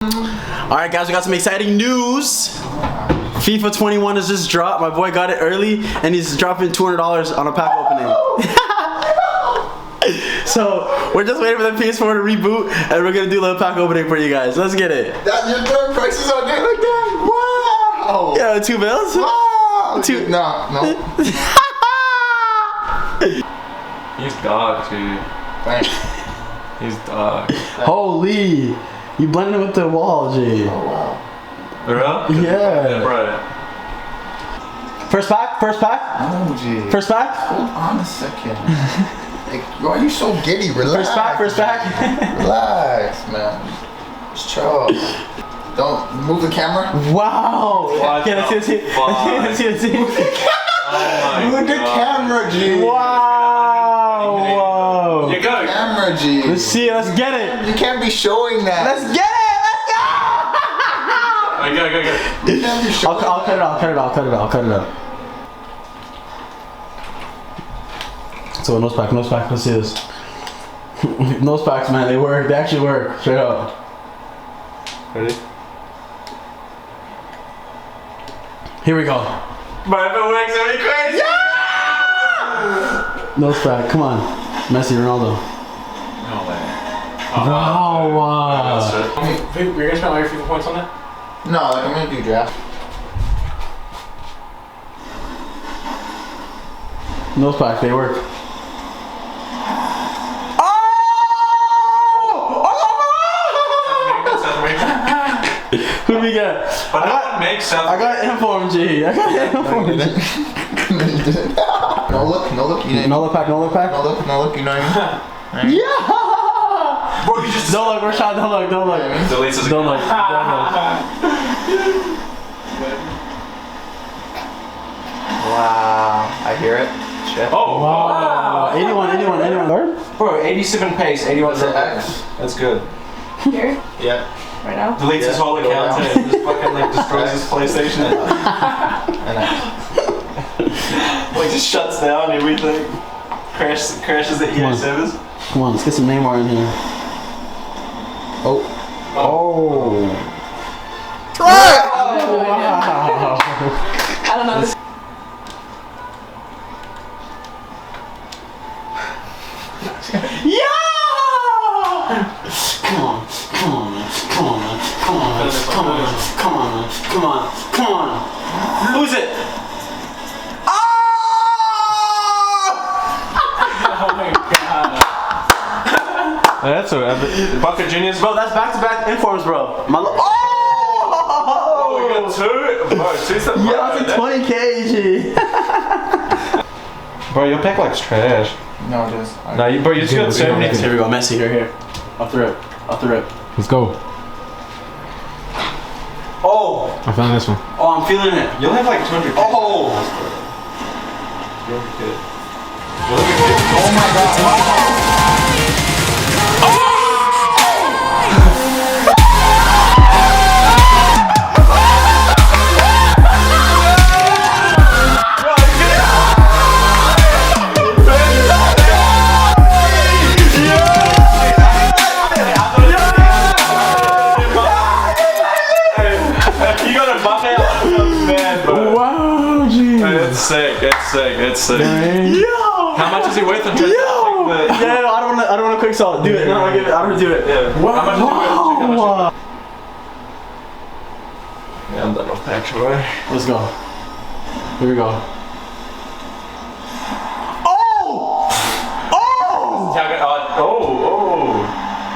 Alright guys, we got some exciting news. FIFA 21 has just dropped. My boy got it early and he's dropping $200 on a pack opening. So we're just waiting for the PS4 to reboot and we're gonna do a little pack opening for you guys. Let's get it. You're throwing prices on it like that? Wow! Yeah, 2 bills? Wow! No. He's dog, dude. Thanks. He's dog. Holy! You blended with the wall, G. Oh wow. Really? Yeah. Right. First pack? First pack? Oh, G. First pack? Hold on a second. Like, why are you so giddy? Relax. First pack? First pack? Relax, man. Just chill. Don't move the camera. Wow! What Okay, let's see, let's see. Let's see. Move the camera, G. Wow! Whoa! You got it. Camera, G. Let's see, let's get it! You can't be showing that. Let's get it! Go. You can't be showing I'll cut it out, cut it out. So nose pack, let's see this. Nose packs, man, they work, they actually work, straight up. Ready? Here we go. But if it works, it'll be crazy. Yeah! Nose pack, come on. Messi, Ronaldo. No way. Wow. You're gonna spend all your FIFA points on that? No, I'm gonna do draft. Nose pack, they work. Who do we get? But that one makes sense. I got informed, G. I got informed. No look. You know what I mean? No look pack. No look. You know what I mean? Yeah. Bro, you just Don't look, Rashad. Don't look. deletes his Don't look. Wow. I hear it. Shit. Oh, Wow. 81. Third? Bro, 87 pace, 81 What's the X? That's good. Here? Yeah. Right now? Deletes his whole account and just fucking like destroys his PlayStation. And X. Like just shuts down everything. Crashes the EA servers. Come on, let's get some Neymar in here. Oh. Wow. I don't know. Yeah! Come on. Who's it? Oh my god. That's a Bucket Genius. Bro, that's back-to-back informs, bro. My Oh, we got two. Bro, two stuff. yeah, that's a 20K, G. Bro, your pack looks trash. No, it is. No, bro, you just got so many. Here we go, Messi, here. Off the rip. Let's go. Oh, I found this one. oh, I'm feeling it. You'll have like 200. Oh. You'll be good. Oh my god. It's sick. Yo! How much is he worth in terms of Yeah, I don't want to quick salt. Do it. No, I don't do it. Yeah. Wow. How much is he worth? Yeah, I'm done with packs, bro. Let's go. Here we go. Oh!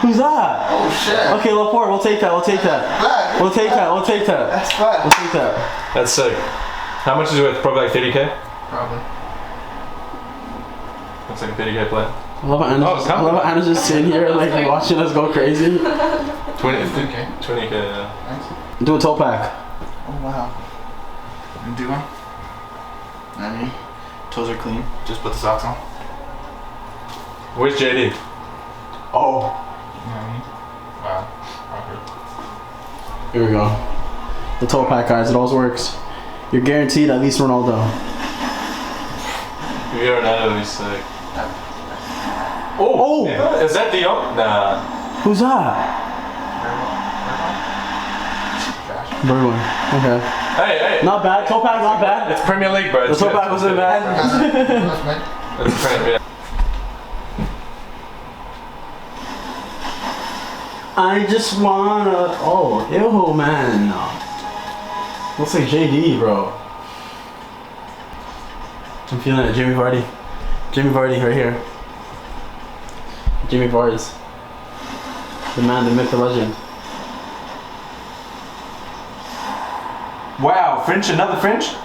Who's that? Oh shit. Okay, Laporte, we'll take that. Black. We'll take that. That's flat. We'll take that. That's sick. How much is it worth? Probably like 30K? Probably. Looks like a 30K play. I love how Anna's just sitting here like watching us go crazy. 20K. 20K, yeah. Thanks. Do a toe pack. Oh wow. You do one? I mean, toes are clean. Just put the socks on. Where's JD? Oh. You know what I mean? Wow. Awkward. Here we go. The toe pack, guys. It always works. You're guaranteed at least Ronaldo. You're Ronaldo, sick. Oh! Is that Dion? Nah. Who's that? Bird one. Okay. Hey. Not bad. Toe pack, not bad. It's Premier League, bro. The toe pack wasn't bad. It's Premier. I just wanna. Oh, ew, man. Looks like JD, bro. I'm feeling it. Jamie Vardy. Jamie Vardy, right here. Jamie Vardy's. The man, the myth, the legend. Wow, French, another French?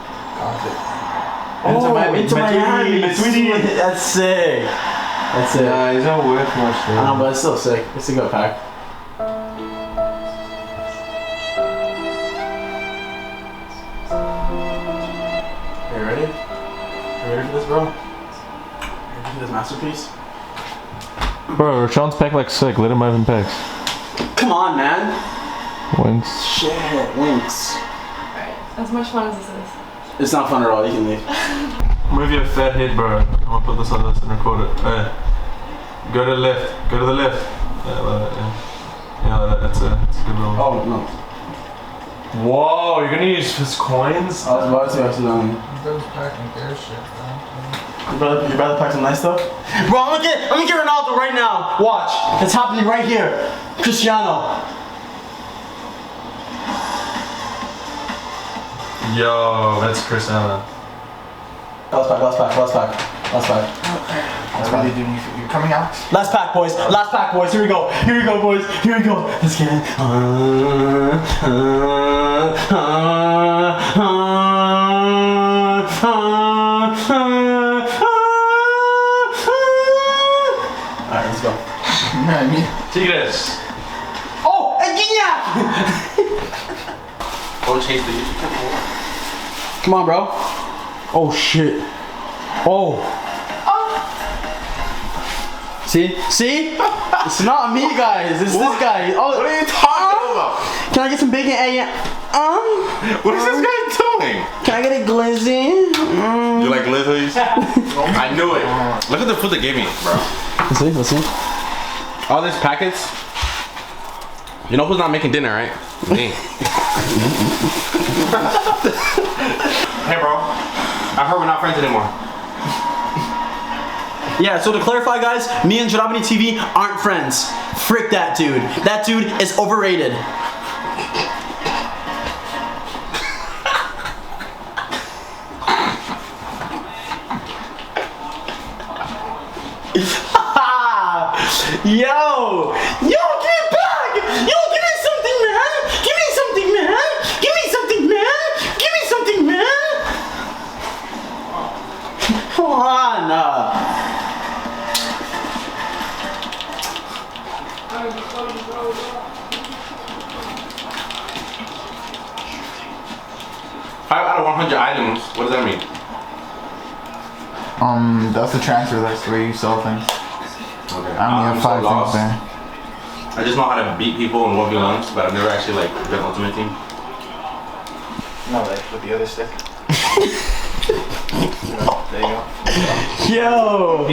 Into Miami. That's sick. That's it. Yeah, he's not worth much I though. know, but it's still sick. It's a good pack. Are you ready? Are you ready for this, bro? Are you ready for this masterpiece? Bro, Rashawn's pack like sick. Let him have him packs. Come on, man. Winks. Shit, links. Alright, as much fun as this is. It's not fun at all. You can leave. Move your fat head, bro. I'm gonna put this on this and record it. Go to the left. Go to the left. Yeah, like that, yeah. Yeah, like that. That's a good little. Oh, no. Whoa, you're gonna use his coins? I was about to accidentally. Those packing their shit, Your brother packed some nice stuff? Bro, I'm gonna get Ronaldo right now. Watch. It's happening right here. Cristiano. Yo, that's Cristiano. Last pack. I really do need you coming out. Last pack, boys. Here we go, boys. Here we go. Let's get it. Alright, let's go. Tigres. Oh, and Gignac! Don't chase the YouTube channel. Come on, bro. Oh, shit. Oh. See? It's not me, guys. It's this guy. Oh, What are you talking about? Can I get some bacon, egg? What is this guy doing? Can I get a glizzy? You like lizards? I knew it. Look at the food they gave me, bro. Let's see. All these packets. You know who's not making dinner, right? Me. Hey, bro. I heard we're not friends anymore. Yeah, so to clarify, guys, me and Nationality TV aren't friends. Frick that dude. That dude is overrated. Yo, give it back! Yo, give me something, man! Give me something, man! Give me something, man! Give me something, man! Come on! Five out of 100 items. What does that mean? That's the transfer list where you sell things. Okay. I only have 5 things there. I just know how to beat people in 1v1s, but I've never actually like been Ultimate Team. No, like with the other stick. There you go. Yo!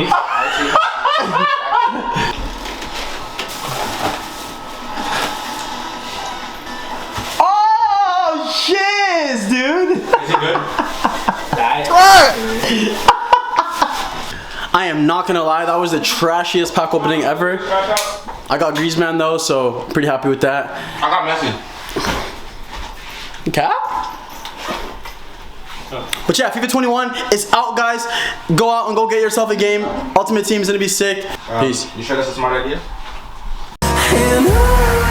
Oh, shiz, dude! Is it good? I am not gonna lie, that was the trashiest pack opening ever. I got Griezmann though, so pretty happy with that. I got Messi. Okay. But yeah, FIFA 21 is out, guys. Go out and go get yourself a game. Ultimate Team is gonna be sick. Peace. You sure that's a smart idea? And I